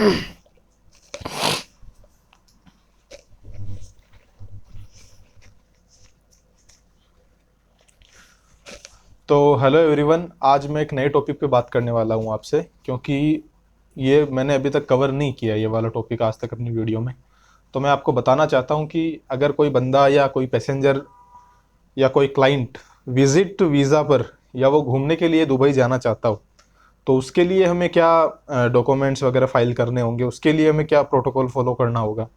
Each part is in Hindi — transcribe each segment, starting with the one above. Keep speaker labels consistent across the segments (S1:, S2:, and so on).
S1: तो हेलो एवरीवन, आज मैं एक नए टॉपिक पे बात करने वाला हूँ आपसे, क्योंकि ये मैंने अभी तक कवर नहीं किया ये वाला टॉपिक आज तक अपनी वीडियो में। तो मैं आपको बताना चाहता हूँ कि अगर कोई बंदा या कोई पैसेंजर या कोई क्लाइंट विजिट वीज़ा पर या वो घूमने के लिए दुबई जाना चाहता हो, तो उसके लिए हमें क्या डॉक्यूमेंट्स वगैरह फाइल करने होंगे, उसके लिए हमें क्या प्रोटोकॉल फॉलो करना होगा।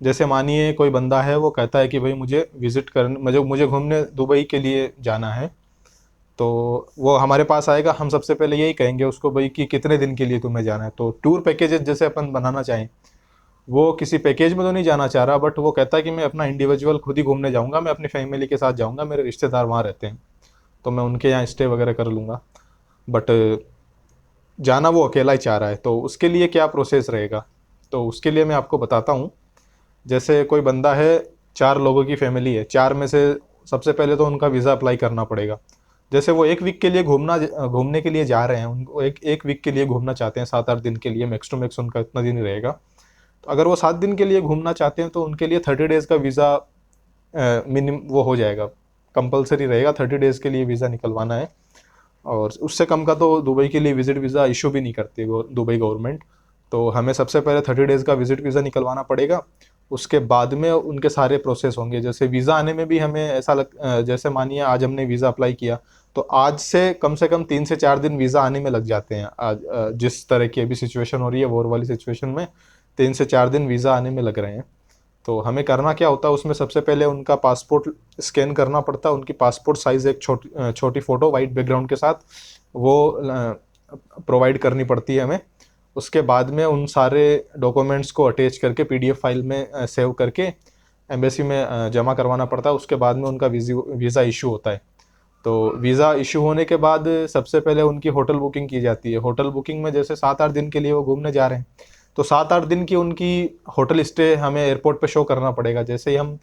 S1: जैसे मानिए कोई बंदा है, वो कहता है कि भाई मुझे विजिट करने मुझे मुझे घूमने दुबई के लिए जाना है। तो वो हमारे पास आएगा, हम सबसे पहले यही कहेंगे उसको भाई कि कितने दिन के लिए तुम्हें जाना है। तो टूर पैकेजेस जैसे अपन बनाना चाहें, वो किसी पैकेज में तो नहीं जाना चाह रहा, बट वो कहता है कि मैं अपना इंडिविजुअल खुद ही घूमने जाऊंगा, मैं अपनी फैमिली के साथ जाऊंगा, मेरे रिश्तेदार वहाँ रहते हैं तो मैं उनके यहाँ स्टे वगैरह कर लूँगा। बट जाना वो अकेला ही चाह रहा है, तो उसके लिए क्या प्रोसेस रहेगा, तो उसके लिए मैं आपको बताता हूँ। जैसे कोई बंदा है, 4 लोगों की फैमिली है, 4 में से सबसे पहले तो उनका वीज़ा अप्लाई करना पड़ेगा। जैसे वो 1 वीक के लिए घूमने के लिए जा रहे हैं, उनको एक वीक के लिए घूमना चाहते हैं, 7-8 दिन के लिए, मैक्स टू मैक्स उनका इतना दिन ही रहेगा। तो अगर वो 7 दिन के लिए घूमना चाहते हैं तो उनके लिए 30 डेज़ का वीज़ा मिनिमम वो हो जाएगा, कंपलसरी रहेगा, 30 डेज़ के लिए वीज़ा निकलवाना है। और उससे कम का तो दुबई के लिए विजिट वीज़ा इशू भी नहीं करती दुबई गवर्नमेंट। तो हमें सबसे पहले 30 डेज़ का विजिट वीज़ा निकलवाना पड़ेगा। उसके बाद में उनके सारे प्रोसेस होंगे। जैसे वीज़ा आने में भी हमें जैसे मानिए आज हमने वीज़ा अप्लाई किया, तो आज से कम 3 से 4 दिन वीज़ा आने में लग जाते हैं। आज जिस तरह की अभी सिचुएशन हो रही है, वॉर वाली सिचुएशन में 3 से 4 दिन वीज़ा आने में लग रहे हैं। तो हमें करना क्या होता है, उसमें सबसे पहले उनका पासपोर्ट स्कैन करना पड़ता है। उनकी पासपोर्ट साइज़ एक छोटी फ़ोटो वाइट बैकग्राउंड के साथ वो प्रोवाइड करनी पड़ती है हमें। उसके बाद में उन सारे डॉक्यूमेंट्स को अटैच करके पीडीएफ फाइल में सेव करके एम्बेसी में जमा करवाना पड़ता है। उसके बाद में उनका वीज़ा इशू होता है। तो वीज़ा इशू होने के बाद सबसे पहले उनकी होटल बुकिंग की जाती है। होटल बुकिंग में जैसे 7-8 दिन के लिए वो घूमने जा रहे हैं, तो 7-8 दिन की उनकी होटल स्टे हमें एयरपोर्ट पे शो करना पड़ेगा। जैसे ही हम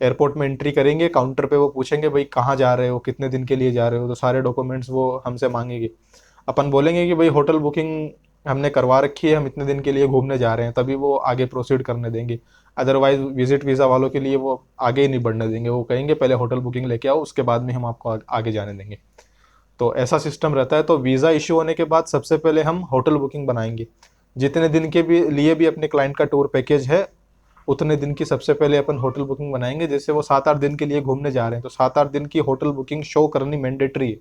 S1: एयरपोर्ट में एंट्री करेंगे, काउंटर पे वो पूछेंगे भाई कहाँ जा रहे हो, कितने दिन के लिए जा रहे हो, तो सारे डॉक्यूमेंट्स वो हमसे मांगेंगे। अपन बोलेंगे कि भाई होटल बुकिंग हमने करवा रखी है, हम इतने दिन के लिए घूमने जा रहे हैं, तभी वो आगे प्रोसीड करने देंगे। अदरवाइज विजिट वीज़ा वालों के लिए वो आगे ही नहीं बढ़ने देंगे, वो कहेंगे पहले होटल बुकिंग लेके आओ, उसके बाद में हम आपको आगे जाने देंगे। तो ऐसा सिस्टम रहता है। तो वीज़ा इशू होने के बाद सबसे पहले हम होटल बुकिंग बनाएंगे। जितने दिन के भी लिए भी अपने क्लाइंट का टूर पैकेज है, उतने दिन की सबसे पहले अपन होटल बुकिंग बनाएंगे। जैसे वो 7-8 दिन के लिए घूमने जा रहे हैं, तो 7-8 दिन की होटल बुकिंग शो करनी मैंडेटरी है।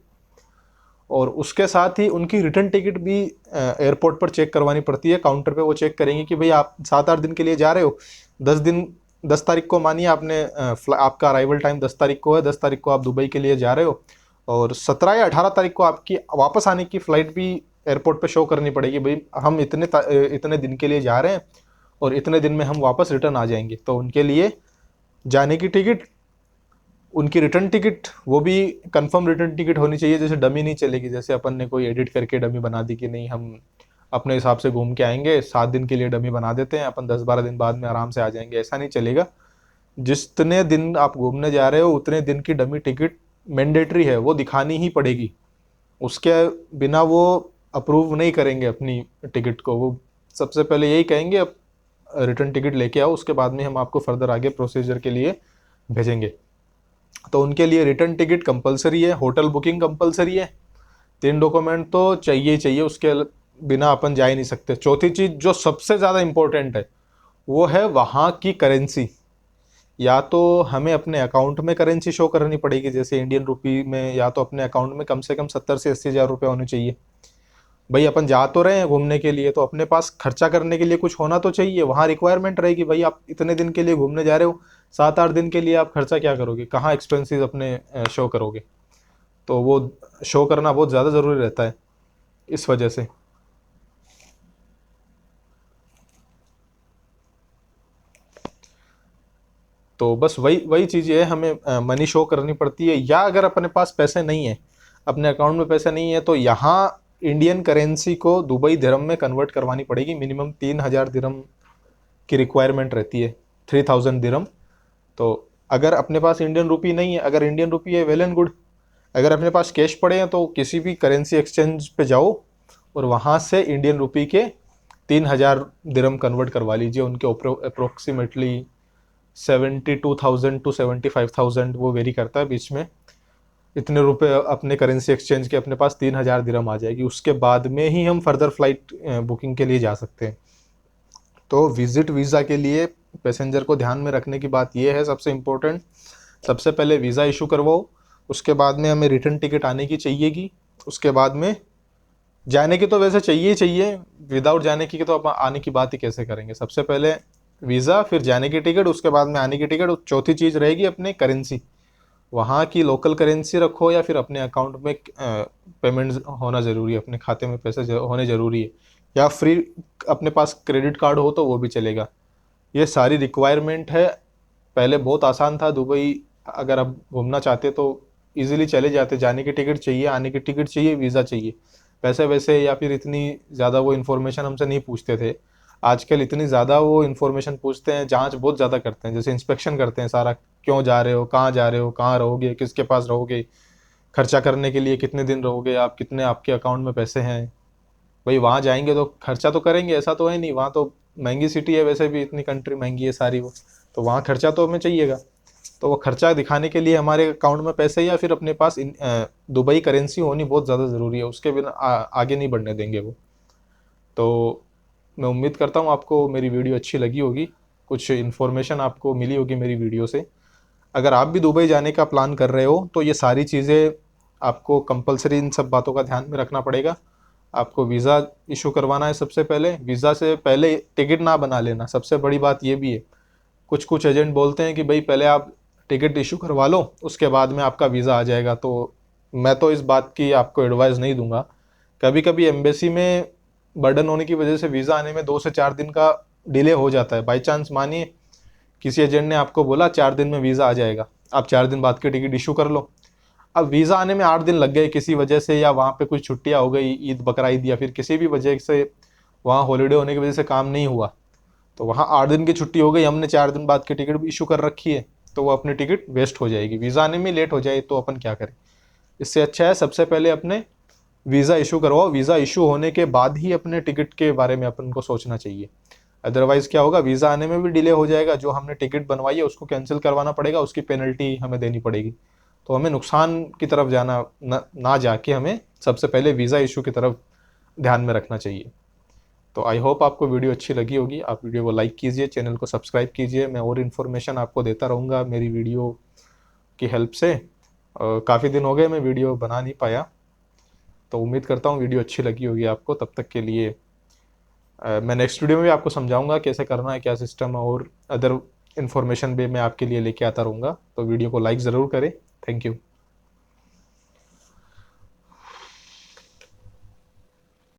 S1: और उसके साथ ही उनकी रिटर्न टिकट भी एयरपोर्ट पर चेक करवानी पड़ती है। काउंटर पे वो चेक करेंगे कि भाई आप 7-8 दिन के लिए जा रहे हो, 10 तारीख को मानिए आपने आपका अराइवल टाइम 10 तारीख को है, 10 तारीख को आप दुबई के लिए जा रहे हो, और 17 या 18 तारीख को आपकी वापस आने की फ़्लाइट भी एयरपोर्ट पे शो करनी पड़ेगी। भाई हम इतने दिन के लिए जा रहे हैं और इतने दिन में हम वापस रिटर्न आ जाएंगे। तो उनके लिए जाने की टिकट, उनकी रिटर्न टिकट, वो भी कंफर्म रिटर्न टिकट होनी चाहिए। जैसे डमी नहीं चलेगी, जैसे अपन ने कोई एडिट करके डमी बना दी कि नहीं हम अपने हिसाब से घूम के आएंगे, 7 दिन के लिए डमी बना देते हैं, अपन 10-12 दिन बाद में आराम से आ जाएंगे, ऐसा नहीं चलेगा। जितने दिन आप घूमने जा रहे हो उतने दिन की डमी टिकट मैंडेटरी है, वो दिखानी ही पड़ेगी। उसके बिना वो अप्रूव नहीं करेंगे अपनी टिकट को। वो सबसे पहले यही कहेंगे अब रिटर्न टिकट लेके आओ, उसके बाद में हम आपको फर्दर आगे प्रोसीजर के लिए भेजेंगे। तो उनके लिए रिटर्न टिकट कंपलसरी है, होटल बुकिंग कंपलसरी है, 3 डॉक्यूमेंट तो चाहिए ही चाहिए, उसके बिना अपन जा ही नहीं सकते। चौथी चीज़ जो सबसे ज़्यादा इम्पोर्टेंट है, वो है वहाँ की करेंसी। या तो हमें अपने अकाउंट में करेंसी शो करनी पड़ेगी, जैसे इंडियन रुपी में, या तो अपने अकाउंट में कम से कम 70 से 80 हज़ार रुपये होने चाहिए। भाई अपन जा तो रहे हैं घूमने के लिए, तो अपने पास खर्चा करने के लिए कुछ होना तो चाहिए। वहाँ रिक्वायरमेंट रहेगी, भाई आप इतने दिन के लिए घूमने जा रहे हो, 7-8 दिन के लिए आप खर्चा क्या करोगे, कहाँ एक्सपेंसेस अपने शो करोगे। तो वो शो करना बहुत ज़्यादा ज़रूरी रहता है इस वजह से। तो बस वही वही चीज़ है, हमें मनी शो करनी पड़ती है। या अगर अपने पास पैसे नहीं है, अपने अकाउंट में पैसे नहीं है, तो यहाँ इंडियन करेंसी को दुबई दिरहम में कन्वर्ट करवानी पड़ेगी। मिनिमम 3,000 दिरहम की रिक्वायरमेंट रहती है, 3,000 दिरहम। तो अगर अपने पास इंडियन रुपी नहीं है, अगर इंडियन रुपी है वेल एंड गुड। अगर अपने पास कैश पड़े हैं तो किसी भी करेंसी एक्सचेंज पे जाओ और वहाँ से इंडियन रुपी के 3,000 दिरहम कन्वर्ट करवा लीजिए, उनके अप्रोक्सीमेटली 72,000 टू 75,000 वो वेरी करता है बीच में। इतने रुपए अपने करेंसी एक्सचेंज के अपने पास 3,000 दिरहम आ जाएगी। उसके बाद में ही हम फर्दर फ्लाइट बुकिंग के लिए जा सकते हैं। तो विजिट वीज़ा के लिए पैसेंजर को ध्यान में रखने की बात यह है, सबसे इम्पोर्टेंट, सबसे पहले वीज़ा इशू करवाओ, उसके बाद में हमें रिटर्न टिकट आने की चाहिएगी, उसके बाद में जाने की तो वैसे चाहिए ही चाहिए, विदाउट जाने की तो आप आने की बात ही कैसे करेंगे। सबसे पहले वीज़ा, फिर जाने की टिकट, उसके बाद में आने की टिकट, चौथी चीज़ रहेगी अपने करेंसी। वहाँ की लोकल करेंसी रखो या फिर अपने अकाउंट में पेमेंट होना ज़रूरी है, अपने खाते में पैसे होने ज़रूरी है, या फ्री अपने पास क्रेडिट कार्ड हो तो वो भी चलेगा। ये सारी रिक्वायरमेंट है। पहले बहुत आसान था दुबई, अगर आप घूमना चाहते तो इजीली चले जाते। जाने की टिकट चाहिए, आने की टिकट चाहिए, वीज़ा चाहिए, पैसे वैसे या फिर इतनी ज़्यादा वो इन्फॉर्मेशन हमसे नहीं पूछते थे। आजकल इतनी ज़्यादा वो इन्फॉर्मेशन पूछते हैं, जांच बहुत ज़्यादा करते हैं, जैसे इंस्पेक्शन करते हैं सारा, क्यों जा रहे हो, कहाँ जा रहे हो, कहाँ रहोगे, किसके पास रहोगे, खर्चा करने के लिए कितने दिन रहोगे आप, कितने आपके अकाउंट में पैसे हैं। भाई वहाँ जाएंगे तो खर्चा तो करेंगे, ऐसा तो है नहीं, वहाँ तो महंगी सिटी है, वैसे भी इतनी कंट्री महंगी है सारी वो, तो वहाँ खर्चा तो हमें चाहिएगा। तो वो खर्चा दिखाने के लिए हमारे अकाउंट में पैसे या फिर अपने पास दुबई करेंसी होनी बहुत ज़्यादा ज़रूरी है, उसके बिना आगे नहीं बढ़ने देंगे वो। तो मैं उम्मीद करता हूँ आपको मेरी वीडियो अच्छी लगी होगी, कुछ इन्फॉर्मेशन आपको मिली होगी मेरी वीडियो से। अगर आप भी दुबई जाने का प्लान कर रहे हो तो ये सारी चीज़ें आपको कंपलसरी इन सब बातों का ध्यान में रखना पड़ेगा। आपको वीज़ा इशू करवाना है सबसे पहले, वीज़ा से पहले टिकट ना बना लेना, सबसे बड़ी बात ये भी है। कुछ कुछ एजेंट बोलते हैं कि भाई पहले आप टिकट इशू करवा लो, उसके बाद में आपका वीज़ा आ जाएगा। तो मैं तो इस बात की आपको एडवाइस नहीं दूंगा। कभी कभी एम्बेसी में बर्डन होने की वजह से वीज़ा आने में 2 से 4 दिन का डिले हो जाता है। बाई चांस मानिए किसी एजेंट ने आपको बोला 4 दिन में वीज़ा आ जाएगा, आप 4 दिन बाद की टिकट इशू कर लो। अब वीज़ा आने में 8 दिन लग गए किसी वजह से, या वहाँ पे कुछ छुट्टियाँ हो गई, ईद बकरा ईद, या फिर किसी भी वजह से वहाँ हॉलीडे होने की वजह से काम नहीं हुआ, तो वहाँ 8 दिन की छुट्टी हो गई, हमने 4 दिन बाद की टिकट भी इशू कर रखी है, तो वो अपनी टिकट वेस्ट हो जाएगी, वीज़ा आने में लेट हो जाए तो अपन क्या करें। इससे अच्छा है सबसे पहले अपने वीज़ा इशू करवाओ, वीज़ा इशू होने के बाद ही अपने टिकट के बारे में अपन को सोचना चाहिए। अदरवाइज़ क्या होगा, वीज़ा आने में भी डिले हो जाएगा, जो हमने टिकट बनवाई है उसको कैंसिल करवाना पड़ेगा, उसकी पेनल्टी हमें देनी पड़ेगी। तो हमें नुकसान की तरफ जाना ना जाके हमें सबसे पहले वीज़ा इशू की तरफ ध्यान में रखना चाहिए। तो आई होप आपको वीडियो अच्छी लगी होगी। आप वीडियो को लाइक कीजिए, चैनल को सब्सक्राइब कीजिए। मैं और इन्फॉर्मेशन आपको देता रहूँगा मेरी वीडियो की हेल्प से। काफ़ी दिन हो गए मैं वीडियो बना नहीं पाया, तो उम्मीद करता हूँ वीडियो अच्छी लगी होगी आपको। तब तक के लिए मैं नेक्स्ट वीडियो में भी आपको समझाऊंगा कैसे करना है, क्या सिस्टम है, और अदर इन्फॉर्मेशन भी मैं आपके लिए लेके आता रहूँगा। तो वीडियो को लाइक ज़रूर करें। Thank you.